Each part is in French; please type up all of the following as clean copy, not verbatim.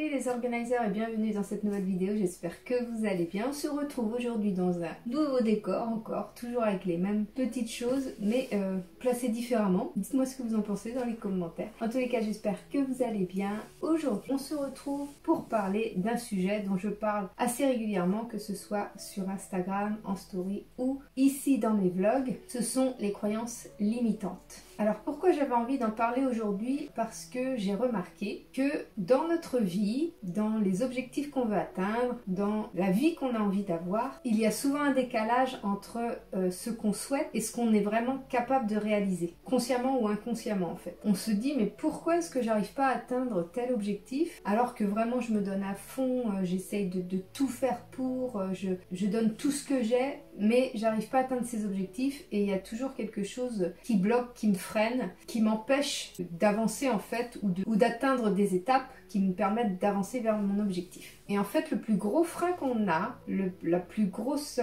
Salut les organisers et bienvenue dans cette nouvelle vidéo, j'espère que vous allez bien. On se retrouve aujourd'hui dans un nouveau décor encore, toujours avec les mêmes petites choses mais placées différemment. Dites-moi ce que vous en pensez dans les commentaires. En tous les cas, j'espère que vous allez bien. Aujourd'hui, on se retrouve pour parler d'un sujet dont je parle assez régulièrement, que ce soit sur Instagram, en story ou ici dans mes vlogs. Ce sont les croyances limitantes. Alors pourquoi j'avais envie d'en parler aujourd'hui? Parce que j'ai remarqué que dans notre vie, dans les objectifs qu'on veut atteindre, dans la vie qu'on a envie d'avoir, il y a souvent un décalage entre ce qu'on souhaite et ce qu'on est vraiment capable de réaliser, consciemment ou inconsciemment en fait. On se dit mais pourquoi est-ce que j'arrive pas à atteindre tel objectif alors que vraiment je me donne à fond, j'essaye de tout faire pour, je donne tout ce que j'ai, mais j'arrive pas à atteindre ces objectifs et il y a toujours quelque chose qui bloque, qui me freine, qui m'empêche d'avancer en fait ou d'atteindre des étapes qui me permettent d'avancer vers mon objectif. Et en fait, le plus gros frein qu'on a, la plus grosse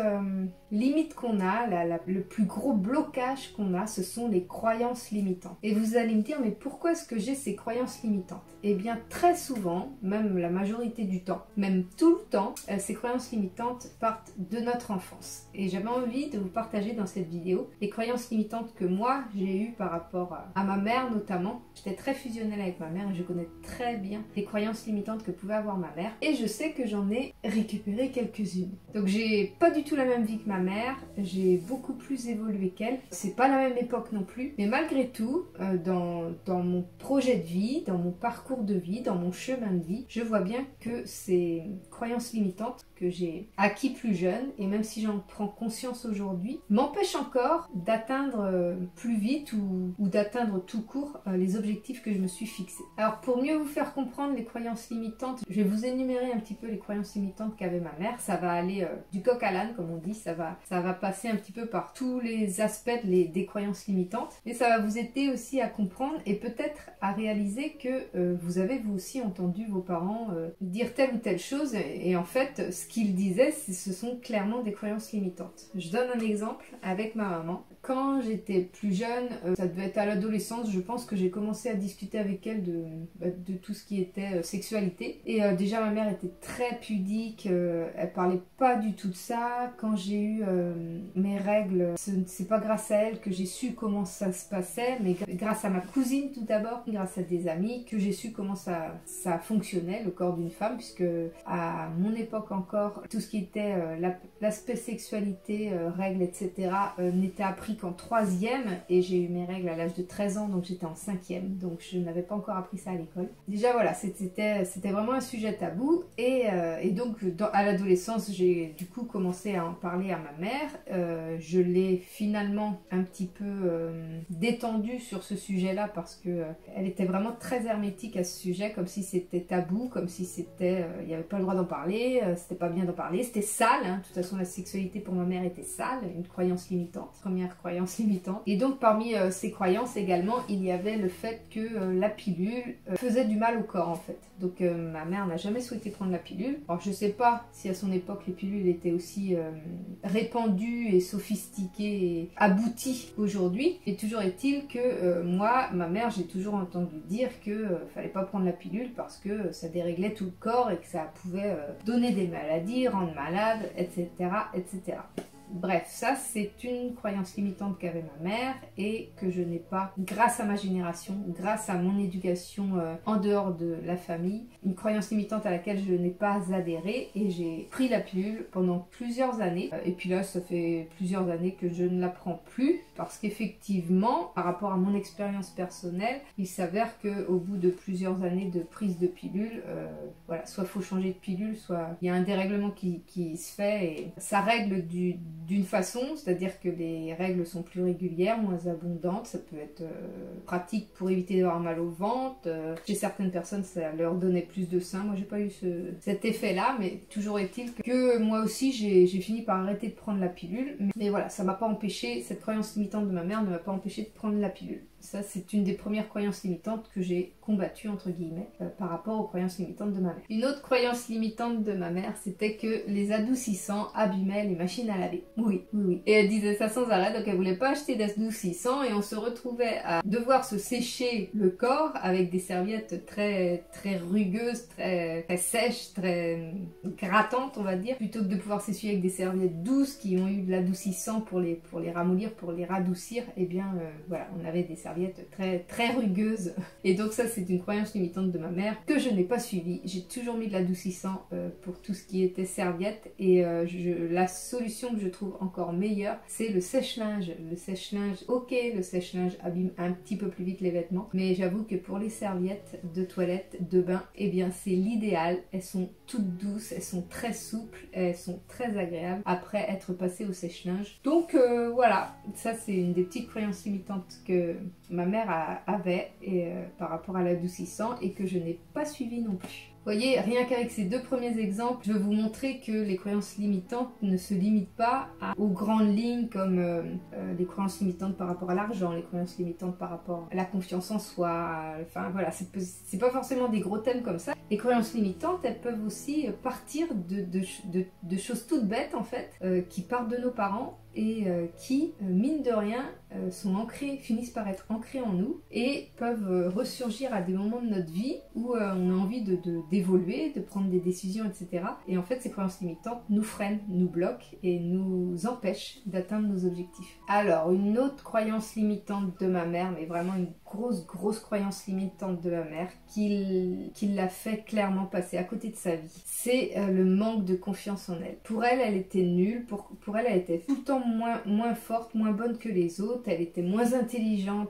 limite qu'on a, le plus gros blocage qu'on a, ce sont les croyances limitantes. Et vous allez me dire, mais pourquoi est-ce que j'ai ces croyances limitantes? Eh bien, très souvent, même la majorité du temps, même tout le temps, ces croyances limitantes partent de notre enfance. Et j'avais envie de vous partager dans cette vidéo les croyances limitantes que moi, j'ai eues par rapport à ma mère notamment. J'étais très fusionnelle avec ma mère et je connais très bien les croyances limitantes que pouvait avoir ma mère. Et je sais que j'en ai récupéré quelques-unes. Donc j'ai pas du tout la même vie que ma mère, j'ai beaucoup plus évolué qu'elle. C'est pas la même époque non plus, mais malgré tout, dans mon projet de vie, dans mon parcours de vie, dans mon chemin de vie, je vois bien que ces croyances limitantes que j'ai acquis plus jeune, et même si j'en prends conscience aujourd'hui, m'empêchent encore d'atteindre plus vite ou d'atteindre tout court les objectifs que je me suis fixés. Alors pour mieux vous faire comprendre les croyances limitantes, je vais vous énumérer un petit peu les croyances limitantes qu'avait ma mère. Ça va aller du coq à l'âne comme on dit, ça va passer un petit peu par tous les aspects des croyances limitantes, et ça va vous aider aussi à comprendre et peut-être à réaliser que vous avez vous aussi entendu vos parents dire telle ou telle chose, et en fait ce qu'ils disaient ce sont clairement des croyances limitantes. Je donne un exemple avec ma maman. Quand j'étais plus jeune, ça devait être à l'adolescence, je pense que j'ai commencé à discuter avec elle de tout ce qui était sexualité. Et déjà ma mère était très pudique, elle parlait pas du tout de ça. Quand j'ai eu mes règles, c'est pas grâce à elle que j'ai su comment ça se passait, mais grâce à ma cousine tout d'abord, grâce à des amis, que j'ai su comment ça fonctionnait, le corps d'une femme, puisque à mon époque encore, tout ce qui était l'aspect sexualité, règles, etc. N'était appris qu'en 3e, et j'ai eu mes règles à l'âge de 13 ans, donc j'étais en 5e, donc je n'avais pas encore appris ça à l'école. Déjà voilà, c'était vraiment un sujet tabou, et donc à l'adolescence j'ai du coup commencé à en parler à ma mère. Je l'ai finalement un petit peu détendue sur ce sujet-là parce que elle était vraiment très hermétique à ce sujet, comme si c'était tabou, comme si c'était il n'y avait pas le droit d'en parler, c'était pas bien d'en parler, c'était sale, hein. De toute façon la sexualité pour ma mère était sale, une croyance limitante, première croyance limitante. Et donc parmi ces croyances également, il y avait le fait que la pilule faisait du mal au corps en fait. Donc ma mère n'a jamais souhaité prendre la pilule. Alors je sais pas si à son époque les pilules étaient aussi répandues et sophistiquées et abouties aujourd'hui. Et toujours est-il que moi, ma mère, j'ai toujours entendu dire que fallait pas prendre la pilule parce que ça déréglait tout le corps et que ça pouvait donner des maladies, rendre malade, etc., etc. Bref, ça c'est une croyance limitante qu'avait ma mère et que je n'ai pas, grâce à ma génération, grâce à mon éducation en dehors de la famille, une croyance limitante à laquelle je n'ai pas adhéré, et j'ai pris la pilule pendant plusieurs années. Et puis là, ça fait plusieurs années que je ne la prends plus parce qu'effectivement, par rapport à mon expérience personnelle, il s'avère qu'au bout de plusieurs années de prise de pilule, voilà, soit il faut changer de pilule, soit il y a un dérèglement qui se fait et ça règle d'une façon, c'est-à-dire que les règles sont plus régulières, moins abondantes, ça peut être pratique pour éviter d'avoir mal au ventre. Chez certaines personnes, ça leur donnait plus de seins. Moi, j'ai pas eu cet effet-là, mais toujours est-il que moi aussi, j'ai fini par arrêter de prendre la pilule. Mais voilà, ça m'a pas empêché, cette croyance limitante de ma mère ne m'a pas empêché de prendre la pilule. Ça, c'est une des premières croyances limitantes que j'ai combattues, entre guillemets, par rapport aux croyances limitantes de ma mère. Une autre croyance limitante de ma mère, c'était que les adoucissants abîmaient les machines à laver. Oui, oui, oui. Et elle disait ça sans arrêt, donc elle voulait pas acheter d'adoucissants et on se retrouvait à devoir se sécher le corps avec des serviettes très, très rugueuses, très, très sèches, très grattantes, on va dire, plutôt que de pouvoir s'essuyer avec des serviettes douces qui ont eu de l'adoucissant pour les ramollir, pour les radoucir. Et bien, voilà, on avait des serviettes très, très rugueuses. Et donc ça, c'est une croyance limitante de ma mère que je n'ai pas suivie. J'ai toujours mis de l'adoucissant pour tout ce qui était serviette. Et la solution que je trouve encore meilleure, c'est le sèche-linge. Le sèche-linge, ok, le sèche-linge abîme un petit peu plus vite les vêtements, mais j'avoue que pour les serviettes de toilette, de bain, eh bien c'est l'idéal. Elles sont toutes douces, elles sont très souples, elles sont très agréables après être passées au sèche-linge. Donc voilà, ça c'est une des petites croyances limitantes que ma mère avait par rapport à l'adoucissant et que je n'ai pas suivi non plus. Vous voyez, rien qu'avec ces deux premiers exemples, je veux vous montrer que les croyances limitantes ne se limitent pas aux grandes lignes comme les croyances limitantes par rapport à l'argent, les croyances limitantes par rapport à la confiance en soi. Enfin voilà, c'est pas forcément des gros thèmes comme ça. Les croyances limitantes, elles peuvent aussi partir de choses toutes bêtes en fait, qui partent de nos parents et qui, mine de rien, sont ancrés, finissent par être ancrés en nous et peuvent ressurgir à des moments de notre vie où on a envie d'évoluer, de prendre des décisions, etc. Et en fait, ces croyances limitantes nous freinent, nous bloquent et nous empêchent d'atteindre nos objectifs. Alors, une autre croyance limitante de ma mère, mais vraiment une grosse croyance limitante de ma mère, qui l'a fait clairement passer à côté de sa vie, c'est le manque de confiance en elle. Pour elle, elle était nulle, pour elle était tout le temps moins forte, moins bonne que les autres, elle était moins intelligente,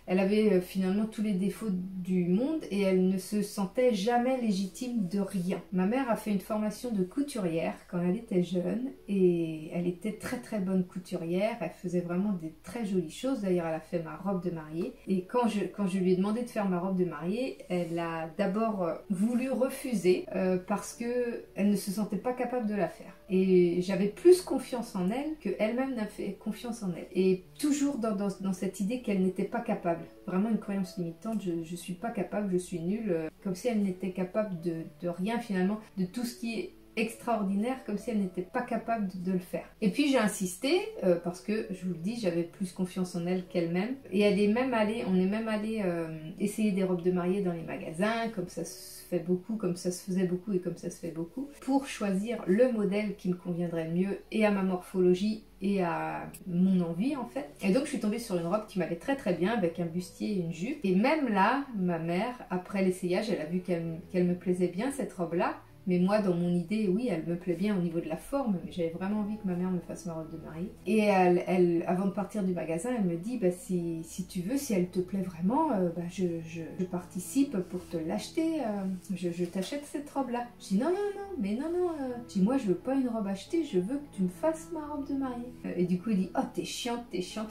elle avait finalement tous les défauts du monde et elle ne se sentait jamais légitime de rien. Ma mère a fait une formation de couturière quand elle était jeune et elle était très très bonne couturière, elle faisait vraiment des très jolies choses, d'ailleurs elle a fait ma robe de mariée et quand je lui ai demandé de faire ma robe de mariée, elle a d'abord voulu refuser parce que elle ne se sentait pas capable de la faire. Et j'avais plus confiance en elle qu'elle-même n'a fait confiance en elle. Et toujours dans cette idée qu'elle n'était pas capable. Vraiment une croyance limitante, je suis pas capable, je suis nulle. Comme si elle n'était capable de rien finalement, de tout ce qui est extraordinaire, comme si elle n'était pas capable de le faire. Et puis j'ai insisté parce que je vous le dis, j'avais plus confiance en elle qu'elle-même. Et on est même allé essayer des robes de mariée dans les magasins, comme ça se fait beaucoup, comme ça se faisait beaucoup et comme ça se fait beaucoup, pour choisir le modèle qui me conviendrait le mieux et à ma morphologie et à mon envie en fait. Et donc je suis tombée sur une robe qui m'allait très très bien avec un bustier et une jupe. Et même là, ma mère, après l'essayage, elle a vu qu'elle me plaisait bien cette robe-là. Mais moi, dans mon idée, oui, elle me plaît bien au niveau de la forme, mais j'avais vraiment envie que ma mère me fasse ma robe de mariée. Et elle, avant de partir du magasin, elle me dit, bah, si tu veux, si elle te plaît vraiment, bah, je participe pour te l'acheter, je t'achète cette robe-là. Je dis, non, je dis, moi, je veux pas une robe achetée, je veux que tu me fasses ma robe de mariée. Et du coup, il dit, oh, t'es chiante.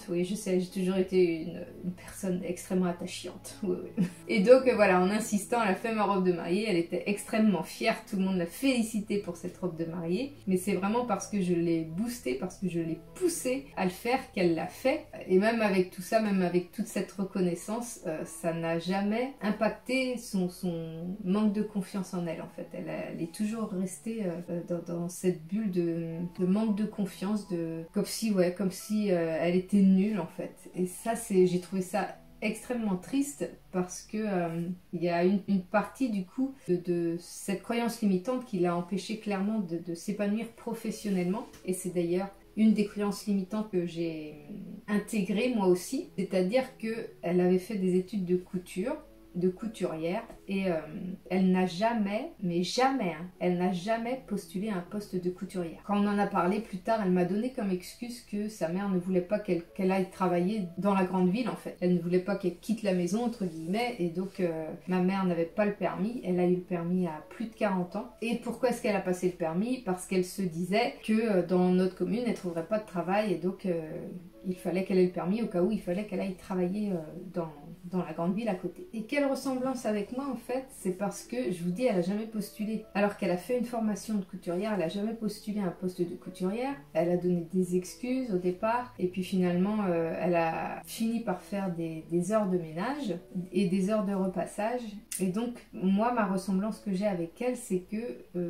Oui, je sais, j'ai toujours été une personne extrêmement attachante. Oui. Et donc, voilà, en insistant, elle a fait ma robe de mariée, elle était extrêmement fière, tout le monde l'a félicité pour cette robe de mariée, mais c'est vraiment parce que je l'ai boostée, parce que je l'ai poussée à le faire qu'elle l'a fait. Et même avec tout ça, même avec toute cette reconnaissance, ça n'a jamais impacté son manque de confiance en elle en fait. Elle est toujours restée dans cette bulle de manque de confiance, comme si elle était nulle en fait. Et ça, j'ai trouvé ça extrêmement triste parce que il y a une partie du coup de cette croyance limitante qui l'a empêché clairement de s'épanouir professionnellement, et c'est d'ailleurs une des croyances limitantes que j'ai intégrées moi aussi, c'est-à-dire qu'elle avait fait des études de couturière et elle n'a jamais, elle n'a jamais postulé à un poste de couturière. Quand on en a parlé plus tard, elle m'a donné comme excuse que sa mère ne voulait pas qu'elle aille travailler dans la grande ville en fait. Elle ne voulait pas qu'elle quitte la maison entre guillemets, et donc ma mère n'avait pas le permis, elle a eu le permis à plus de 40 ans. Et pourquoi est-ce qu'elle a passé le permis? Parce qu'elle se disait que dans notre commune elle ne trouverait pas de travail, et donc il fallait qu'elle ait le permis au cas où il fallait qu'elle aille travailler dans la grande ville à côté. Et quelle ressemblance avec moi en fait? C'est parce que, je vous dis, elle a jamais postulé. Alors qu'elle a fait une formation de couturière, elle a jamais postulé à un poste de couturière. Elle a donné des excuses au départ. Et puis finalement, elle a fini par faire des heures de ménage et des heures de repassage. Et donc, moi, ma ressemblance que j'ai avec elle, c'est que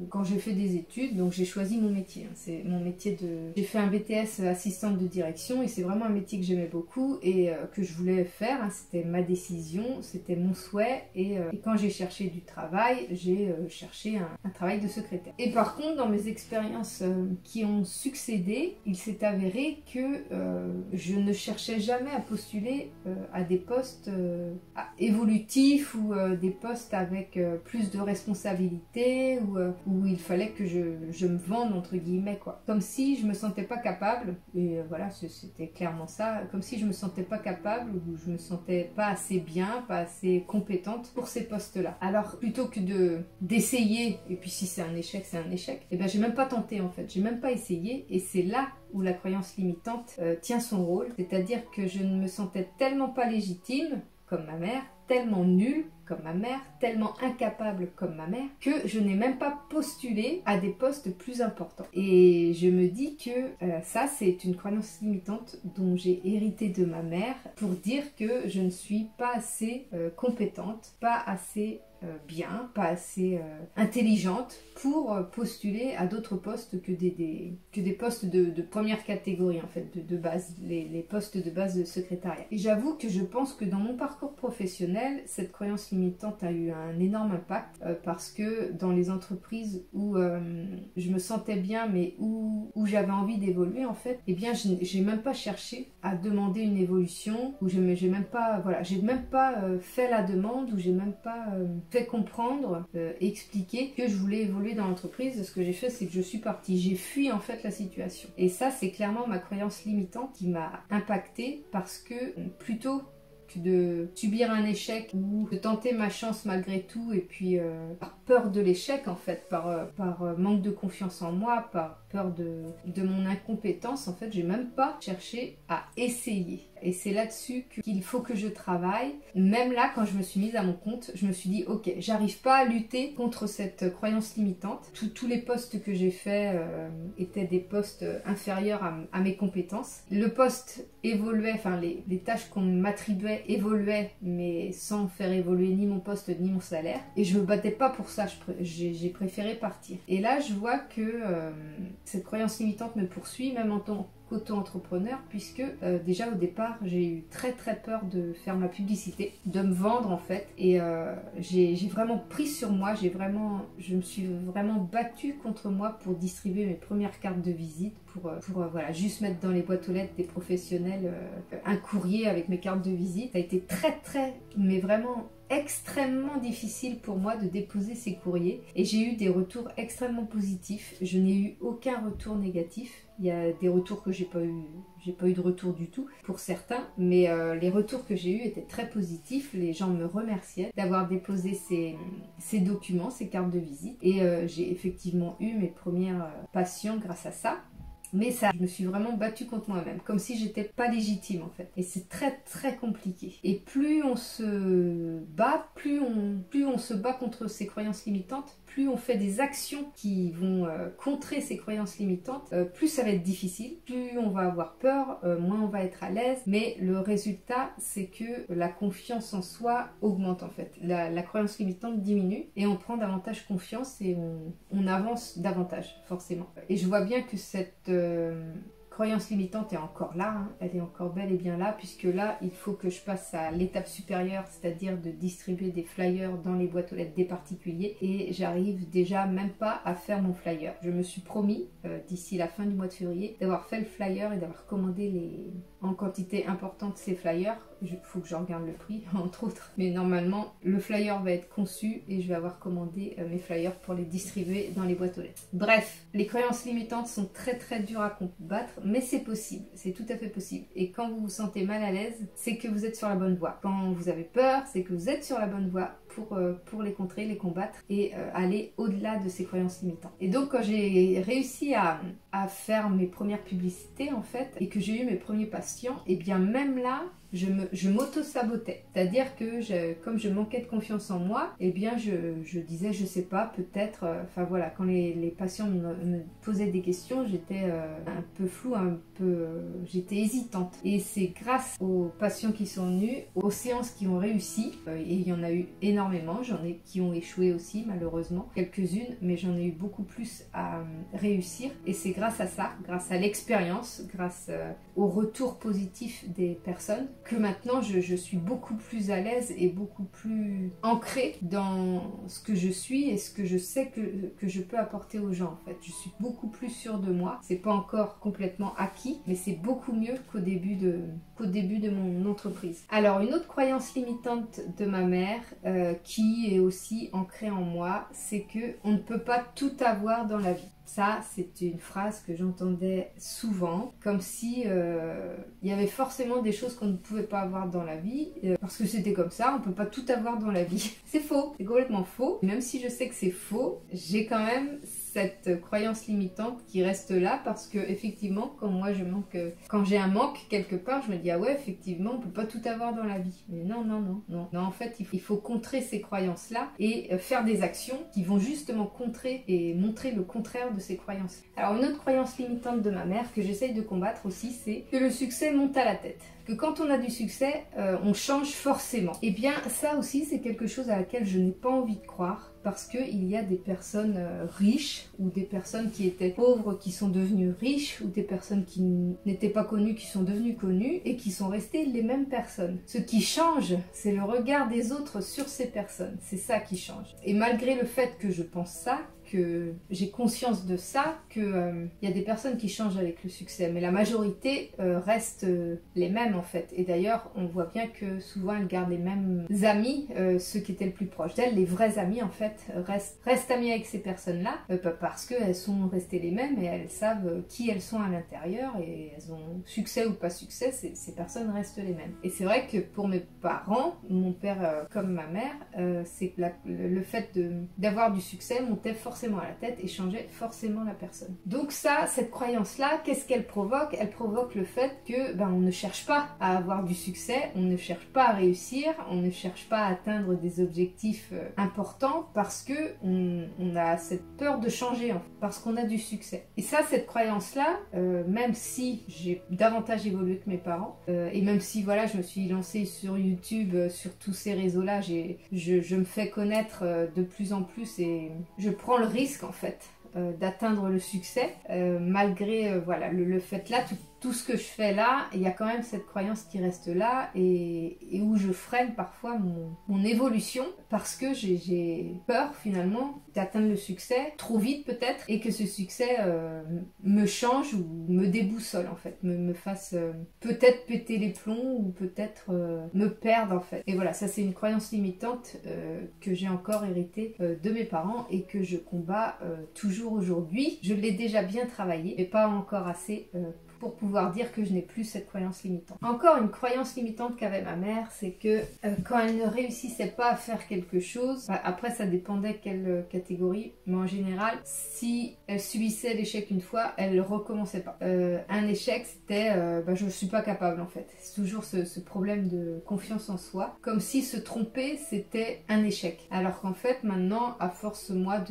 quand j'ai fait des études, donc j'ai choisi mon métier. Hein, c'est mon métier de... J'ai fait un BTS assistante de direction et c'est vraiment un métier que j'aimais beaucoup et que je voulais faire. Hein, c'était ma décision, c'était mon souhait. Et quand j'ai cherché du travail, j'ai cherché un travail de secrétaire. Et par contre, dans mes expériences qui ont succédé, il s'est avéré que je ne cherchais jamais à postuler à des postes évolutifs ou des postes avec plus de responsabilités où il fallait que je me vende entre guillemets quoi. Comme si je me sentais pas capable, et voilà c'était clairement ça, comme si je me sentais pas capable ou je me sentais pas assez bien, pas assez compétente pour ces postes là. Alors plutôt que d'essayer, et puis si c'est un échec c'est un échec, et ben j'ai même pas tenté en fait, j'ai même pas essayé et c'est là où la croyance limitante tient son rôle, c'est-à-dire que je ne me sentais tellement pas légitime comme ma mère, tellement nulle comme ma mère, tellement incapable comme ma mère, que je n'ai même pas postulé à des postes plus importants. Et je me dis que ça, c'est une croyance limitante dont j'ai hérité de ma mère pour dire que je ne suis pas assez compétente, pas assez bien, pas assez intelligente pour postuler à d'autres postes que des postes de première catégorie en fait, de base, les postes de base de secrétariat. Et j'avoue que je pense que dans mon parcours professionnel, cette croyance limitante a eu un énorme impact parce que dans les entreprises où je me sentais bien mais où j'avais envie d'évoluer en fait, eh bien j'ai même pas cherché à demander une évolution, ou j'ai même pas, voilà, j'ai même pas fait la demande, ou j'ai même pas fait comprendre, expliquer que je voulais évoluer dans l'entreprise. Ce que j'ai fait, c'est que je suis partie, j'ai fui en fait la situation. Et ça, c'est clairement ma croyance limitante qui m'a impactée parce que plutôt que de subir un échec ou de tenter ma chance malgré tout et puis par peur de l'échec en fait, par manque de confiance en moi, par peur de mon incompétence, en fait j'ai même pas cherché à essayer. Et c'est là-dessus qu'il faut que je travaille. Même là, quand je me suis mise à mon compte, je me suis dit ok, j'arrive pas à lutter contre cette croyance limitante. Tous les postes que j'ai faits étaient des postes inférieurs à mes compétences. Le poste évoluait, enfin les tâches qu'on m'attribuait évoluaient, mais sans faire évoluer ni mon poste ni mon salaire. Et je me battais pas pour ça, j'ai préféré partir. Et là, je vois que cette croyance limitante me poursuit, même en tant qu'auto-entrepreneur, puisque déjà au départ j'ai eu très peur de faire ma publicité, de me vendre en fait, et j'ai vraiment pris sur moi, je me suis vraiment battue contre moi pour distribuer mes premières cartes de visite, pour voilà, juste mettre dans les boîtes aux lettres des professionnels un courrier avec mes cartes de visite. Ça a été mais vraiment extrêmement difficile pour moi de déposer ces courriers, et j'ai eu des retours extrêmement positifs. Je n'ai eu aucun retour négatif. Il y a des retours que j'ai pas eu de retour du tout pour certains, mais les retours que j'ai eus étaient très positifs. Les gens me remerciaient d'avoir déposé ces documents, ces cartes de visite, et j'ai effectivement eu mes premières patients grâce à ça. Mais ça, je me suis vraiment battue contre moi-même, comme si j'étais pas légitime en fait. Et c'est très compliqué. Et plus on se bat, plus on se bat contre ces croyances limitantes, plus on fait des actions qui vont contrer ces croyances limitantes, plus ça va être difficile, plus on va avoir peur, moins on va être à l'aise. Mais le résultat, c'est que la confiance en soi augmente en fait. La croyance limitante diminue et on prend davantage confiance et on avance davantage forcément. Et je vois bien que cette croyance limitante est encore là, hein. Elle est encore bel et bien là, puisque là il faut que je passe à l'étape supérieure, c'est-à-dire de distribuer des flyers dans les boîtes aux lettres des particuliers, et j'arrive déjà même pas à faire mon flyer. Je me suis promis d'ici la fin du mois de février d'avoir fait le flyer et d'avoir commandé en quantité importante ces flyers. Il faut que j'en regarde le prix entre autres, mais normalement le flyer va être conçu et je vais avoir commandé mes flyers pour les distribuer dans les boîtes aux lettres. Bref, les croyances limitantes sont très dures à combattre, mais c'est possible, c'est tout à fait possible. Et quand vous vous sentez mal à l'aise, c'est que vous êtes sur la bonne voie. Quand vous avez peur, c'est que vous êtes sur la bonne voie pour les contrer, les combattre et aller au-delà de ces croyances limitantes. Et donc quand j'ai réussi à faire mes premières publicités en fait, et que j'ai eu mes premiers patients, et bien même là je m'auto-sabotais. C'est-à-dire que comme je manquais de confiance en moi, eh bien je disais, je sais pas, peut-être, enfin voilà, quand les patients me posaient des questions, j'étais un peu floue, j'étais hésitante. Et c'est grâce aux patients qui sont venus, aux séances qui ont réussi, et il y en a eu énormément, j'en ai qui ont échoué aussi malheureusement, quelques-unes, mais j'en ai eu beaucoup plus à réussir. Et c'est grâce à ça, grâce à l'expérience, grâce au retour positif des personnes, que maintenant je suis beaucoup plus à l'aise et beaucoup plus ancrée dans ce que je suis et ce que je sais que je peux apporter aux gens en fait. Je suis beaucoup plus sûre de moi, c'est pas encore complètement acquis, mais c'est beaucoup mieux qu'au début de mon entreprise. Alors une autre croyance limitante de ma mère qui est aussi ancrée en moi, c'est que on ne peut pas tout avoir dans la vie. Ça, c'est une phrase que j'entendais souvent, comme si il y avait forcément des choses qu'on ne pouvait pas avoir dans la vie, parce que c'était comme ça, on ne peut pas tout avoir dans la vie. C'est faux, c'est complètement faux. Même si je sais que c'est faux, j'ai quand même cette croyance limitante qui reste là, parce que effectivement, quand j'ai un manque quelque part, je me dis ah ouais, effectivement, on peut pas tout avoir dans la vie. Mais non, en fait, il faut contrer ces croyances-là et faire des actions qui vont justement contrer et montrer le contraire de ces croyances. Alors une autre croyance limitante de ma mère que j'essaye de combattre aussi, c'est que le succès monte à la tête. Que quand on a du succès, on change forcément. Et bien ça aussi, c'est quelque chose à laquelle je n'ai pas envie de croire, parce qu'il y a des personnes riches ou des personnes qui étaient pauvres qui sont devenues riches, ou des personnes qui n'étaient pas connues qui sont devenues connues et qui sont restées les mêmes personnes. Ce qui change, c'est le regard des autres sur ces personnes. C'est ça qui change. Et malgré le fait que je pense ça, que j'ai conscience de ça, qu'il y a des personnes qui changent avec le succès, mais la majorité reste les mêmes en fait. Et d'ailleurs, on voit bien que souvent elles gardent les mêmes amis, ceux qui étaient le plus proches d'elles, les vrais amis en fait, restent amis avec ces personnes-là, parce qu'elles sont restées les mêmes et elles savent qui elles sont à l'intérieur, et elles ont succès ou pas succès, ces personnes restent les mêmes. Et c'est vrai que pour mes parents, mon père comme ma mère, c'est que le fait d'avoir du succès montait forcément à la tête et changeait forcément la personne. Donc ça, cette croyance-là, qu'est-ce qu'elle provoque? Elle provoque le fait que on ne cherche pas à avoir du succès, on ne cherche pas à réussir, on ne cherche pas à atteindre des objectifs importants, parce que on a cette peur de changer en fait, parce qu'on a du succès. Et ça, cette croyance-là, même si j'ai davantage évolué que mes parents, et même si voilà, je me suis lancée sur YouTube, sur tous ces réseaux-là, je me fais connaître de plus en plus, et je prends le risque en fait d'atteindre le succès, malgré voilà, le fait là, tout ce que je fais là, il y a quand même cette croyance qui reste là, et où je freine parfois mon évolution, parce que j'ai peur finalement d'atteindre le succès trop vite peut-être, et que ce succès me change ou me déboussole en fait, me fasse peut-être péter les plombs, ou peut-être me perdre en fait. Et voilà, ça c'est une croyance limitante que j'ai encore héritée de mes parents, et que je combats toujours aujourd'hui. Je l'ai déjà bien travaillé, mais pas encore assez pour pouvoir dire que je n'ai plus cette croyance limitante. Encore une croyance limitante qu'avait ma mère, c'est que quand elle ne réussissait pas à faire quelque chose, après ça dépendait quelle catégorie, mais en général, si elle subissait l'échec une fois, elle ne recommençait pas. Un échec, c'était je ne suis pas capable en fait. C'est toujours ce problème de confiance en soi, comme si se tromper c'était un échec. Alors qu'en fait maintenant, à force moi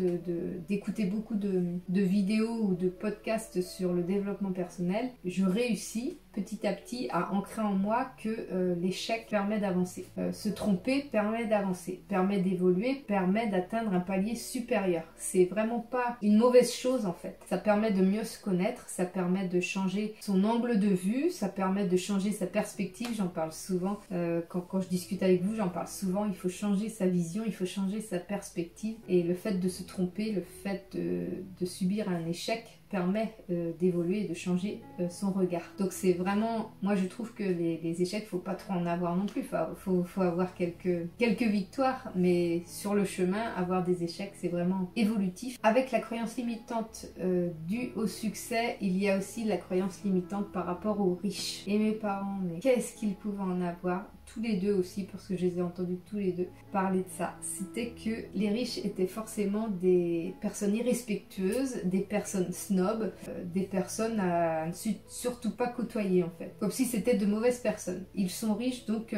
d'écouter beaucoup de vidéos ou de podcasts sur le développement personnel, je réussis petit à petit à ancrer en moi que l'échec permet d'avancer. Se tromper permet d'avancer, permet d'évoluer, permet d'atteindre un palier supérieur. C'est vraiment pas une mauvaise chose en fait. Ça permet de mieux se connaître, ça permet de changer son angle de vue, ça permet de changer sa perspective. J'en parle souvent, quand je discute avec vous, j'en parle souvent. Il faut changer sa vision, il faut changer sa perspective. Et le fait de se tromper, le fait de subir un échec permet d'évoluer et de changer son regard. Donc c'est vraiment, moi je trouve que les échecs, faut pas trop en avoir non plus. Faut avoir quelques victoires, mais sur le chemin, avoir des échecs, c'est vraiment évolutif. Avec la croyance limitante due au succès, il y a aussi la croyance limitante par rapport aux riches. Et mes parents, mais qu'est-ce qu'ils pouvaient en avoir? tous les deux aussi, parce que je les ai entendus tous les deux parler de ça. C'était que les riches étaient forcément des personnes irrespectueuses, des personnes snobs, des personnes à ne surtout pas côtoyer en fait. Comme si c'était de mauvaises personnes. Ils sont riches donc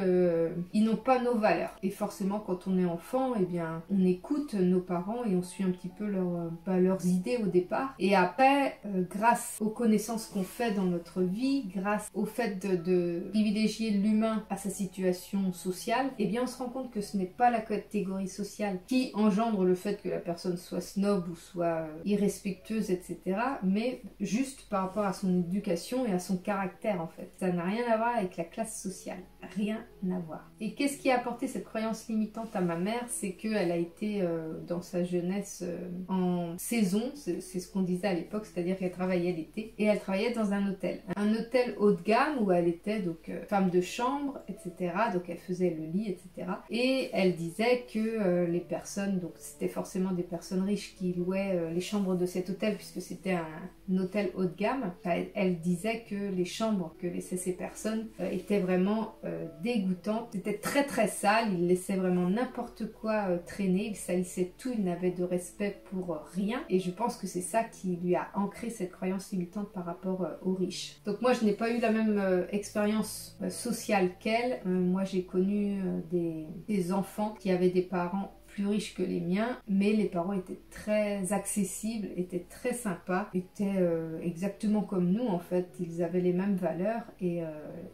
ils n'ont pas nos valeurs. Et forcément quand on est enfant, eh bien on écoute nos parents et on suit un petit peu leurs idées au départ. Et après, grâce aux connaissances qu'on fait dans notre vie, grâce au fait de privilégier l'humain à sa situation sociale, eh bien on se rend compte que ce n'est pas la catégorie sociale qui engendre le fait que la personne soit snob ou soit irrespectueuse, etc. Mais juste par rapport à son éducation et à son caractère en fait. Ça n'a rien à voir avec la classe sociale. Rien à voir. Et qu'est-ce qui a apporté cette croyance limitante à ma mère? C'est qu'elle a été dans sa jeunesse en saison, c'est ce qu'on disait à l'époque, c'est-à-dire qu'elle travaillait l'été et elle travaillait dans un hôtel. Un hôtel haut de gamme où elle était donc femme de chambre, etc. Donc elle faisait le lit, etc. Et elle disait que les personnes, donc c'était forcément des personnes riches qui louaient les chambres de cet hôtel puisque c'était un hôtel haut de gamme. Elle disait que les chambres que laissaient ces personnes étaient vraiment dégoûtantes. C'était très très sale, ils laissaient vraiment n'importe quoi traîner, ils salissaient tout, ils n'avaient de respect pour rien. Et je pense que c'est ça qui lui a ancré cette croyance limitante par rapport aux riches. Donc moi je n'ai pas eu la même expérience sociale qu'elle. Moi j'ai connu des enfants qui avaient des parents plus riches que les miens, mais les parents étaient très accessibles, étaient très sympas, étaient exactement comme nous en fait. Ils avaient les mêmes valeurs et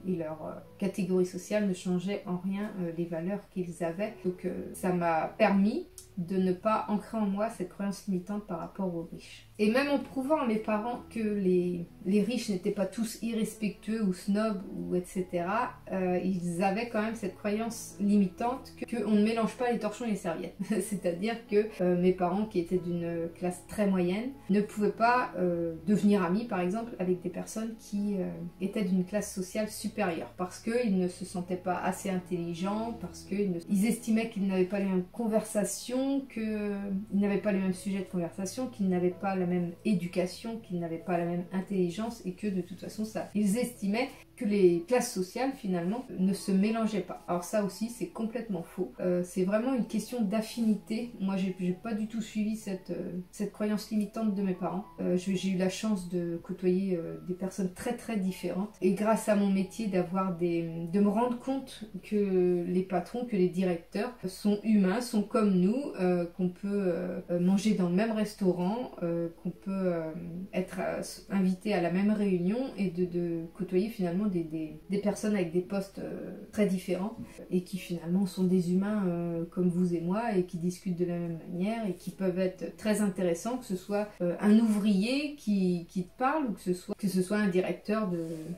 leur catégorie sociale ne changeait en rien les valeurs qu'ils avaient. Donc ça m'a permis de ne pas ancrer en moi cette croyance limitante par rapport aux riches. Et même en prouvant à mes parents que les riches n'étaient pas tous irrespectueux ou snobs ou etc., ils avaient quand même cette croyance limitante qu'on ne mélange pas les torchons et les serviettes. C'est-à-dire que mes parents, qui étaient d'une classe très moyenne, ne pouvaient pas devenir amis par exemple avec des personnes qui étaient d'une classe sociale supérieure parce qu'ils ne se sentaient pas assez intelligents, parce qu'ils estimaient qu'ils n'avaient pas les mêmes conversations, qu'ils n'avaient pas les mêmes sujets de conversation, qu'ils n'avaient pas la même éducation, qu'ils n'avaient pas la même intelligence et que de toute façon ils estimaient que les classes sociales finalement ne se mélangeaient pas. Alors ça aussi c'est complètement faux. C'est vraiment une question d'affinité. Moi j'ai pas du tout suivi cette croyance limitante de mes parents. J'ai eu la chance de côtoyer des personnes très très différentes et grâce à mon métier de me rendre compte que les patrons, que les directeurs sont humains, sont comme nous, qu'on peut manger dans le même restaurant, qu'on peut être invité à la même réunion et de côtoyer finalement des personnes avec des postes très différents et qui finalement sont des humains comme vous et moi et qui discutent de la même manière et qui peuvent être très intéressants, que ce soit un ouvrier qui te parle ou que ce soit un directeur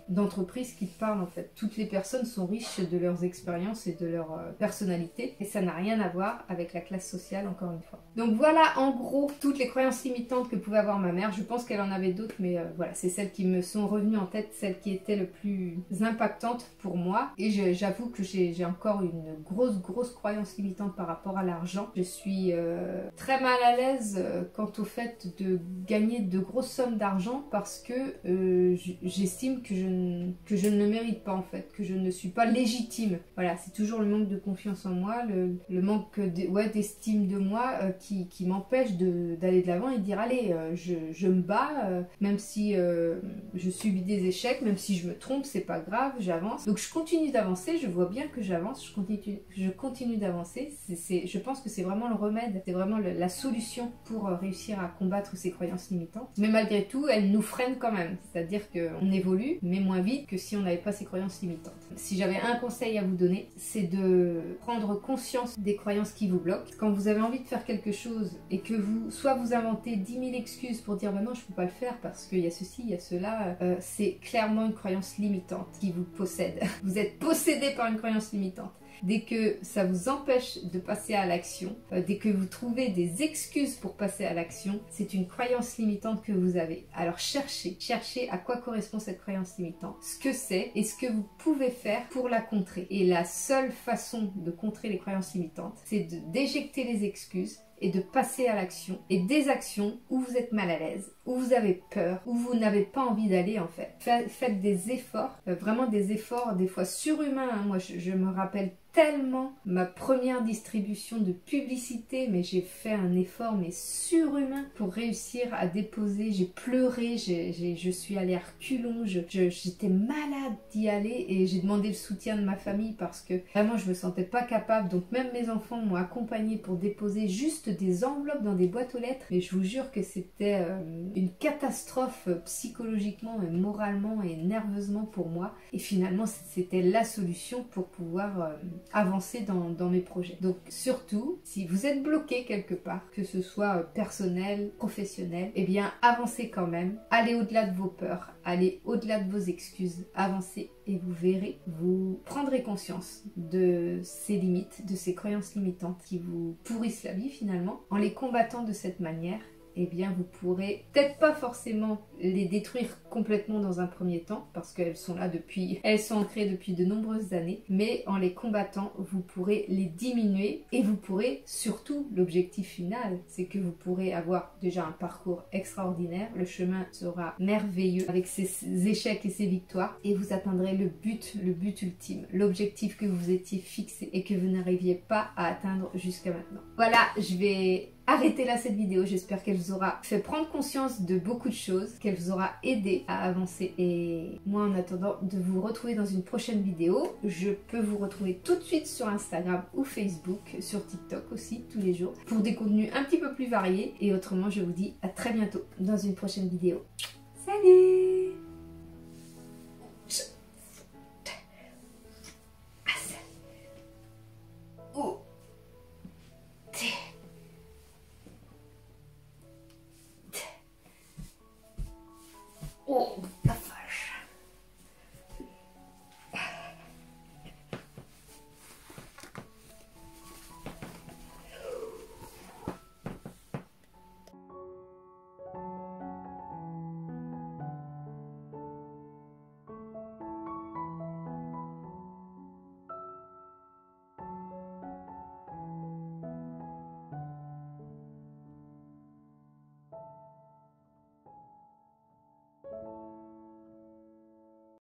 d'entreprise qui te parle en fait. Toutes les personnes sont riches de leurs expériences et de leur personnalité et ça n'a rien à voir avec la classe sociale encore une fois. Donc voilà en gros toutes les croyances limitantes que pouvait avoir ma mère. Je pense qu'elle en avait d'autres mais voilà, c'est celles qui me sont revenues en tête, celles qui étaient le plus impactantes pour moi. Et j'avoue que j'ai encore une grosse croyance limitante par rapport à l'argent. Je suis très mal à l'aise quant au fait de gagner de grosses sommes d'argent parce que j'estime que je ne le mérite pas en fait, que je ne suis pas légitime. Voilà, c'est toujours le manque de confiance en moi, le manque d'estime de moi qui m'empêche d'aller de l'avant et de dire allez, je me bats, même si je subis des échecs, même si je me trompe, c'est pas grave, j'avance. Donc je continue d'avancer, je vois bien que j'avance, je continue d'avancer. Je pense que c'est vraiment le remède, c'est vraiment la solution pour réussir à combattre ces croyances limitantes. Mais malgré tout, elles nous freinent quand même, c'est-à-dire qu'on évolue, mais moins vite que si on n'avait pas ces croyances limitantes. Si j'avais un conseil à vous donner, c'est de prendre conscience des croyances qui vous bloquent. Quand vous avez envie de faire quelque chose et que soit vous inventez 10 000 excuses pour dire bah non je peux pas le faire parce qu'il y a ceci, il y a cela, c'est clairement une croyance limitante qui vous possède. Vous êtes possédé par une croyance limitante. Dès que ça vous empêche de passer à l'action, dès que vous trouvez des excuses pour passer à l'action, c'est une croyance limitante que vous avez. Alors cherchez à quoi correspond cette croyance limitante, ce que c'est et ce que vous pouvez faire pour la contrer. Et la seule façon de contrer les croyances limitantes, c'est d'éjecter les excuses et de passer à l'action. Et des actions où vous êtes mal à l'aise, où vous avez peur, où vous n'avez pas envie d'aller en fait. Faites des efforts, vraiment des efforts des fois surhumains. Hein. Moi je me rappelle tellement ma première distribution de publicité, mais j'ai fait un effort mais surhumain pour réussir à déposer. J'ai pleuré, je suis allée à reculons, j'étais malade d'y aller et j'ai demandé le soutien de ma famille parce que vraiment je me sentais pas capable. Donc même mes enfants m'ont accompagnée pour déposer juste des enveloppes dans des boîtes aux lettres. Mais je vous jure que c'était une catastrophe psychologiquement et moralement et nerveusement pour moi. Et finalement c'était la solution pour pouvoir avancer dans mes projets. Donc surtout, si vous êtes bloqué quelque part, que ce soit personnel, professionnel, eh bien avancez quand même, allez au-delà de vos peurs, allez au-delà de vos excuses, avancez et vous verrez, vous prendrez conscience de ces limites, de ces croyances limitantes qui vous pourrissent la vie finalement. En les combattant de cette manière, eh bien vous pourrez peut-être pas forcément les détruire complètement dans un premier temps parce qu'elles sont là depuis, elles sont ancrées depuis de nombreuses années, mais en les combattant vous pourrez les diminuer et vous pourrez surtout, l'objectif final c'est que vous pourrez avoir déjà un parcours extraordinaire, le chemin sera merveilleux avec ses échecs et ses victoires et vous atteindrez le but ultime, l'objectif que vous étiez fixé et que vous n'arriviez pas à atteindre jusqu'à maintenant. Voilà, je vais arrêtez là cette vidéo, j'espère qu'elle vous aura fait prendre conscience de beaucoup de choses, qu'elle vous aura aidé à avancer et moi en attendant de vous retrouver dans une prochaine vidéo, je peux vous retrouver tout de suite sur Instagram ou Facebook, sur TikTok aussi tous les jours pour des contenus un petit peu plus variés et autrement je vous dis à très bientôt dans une prochaine vidéo. Salut!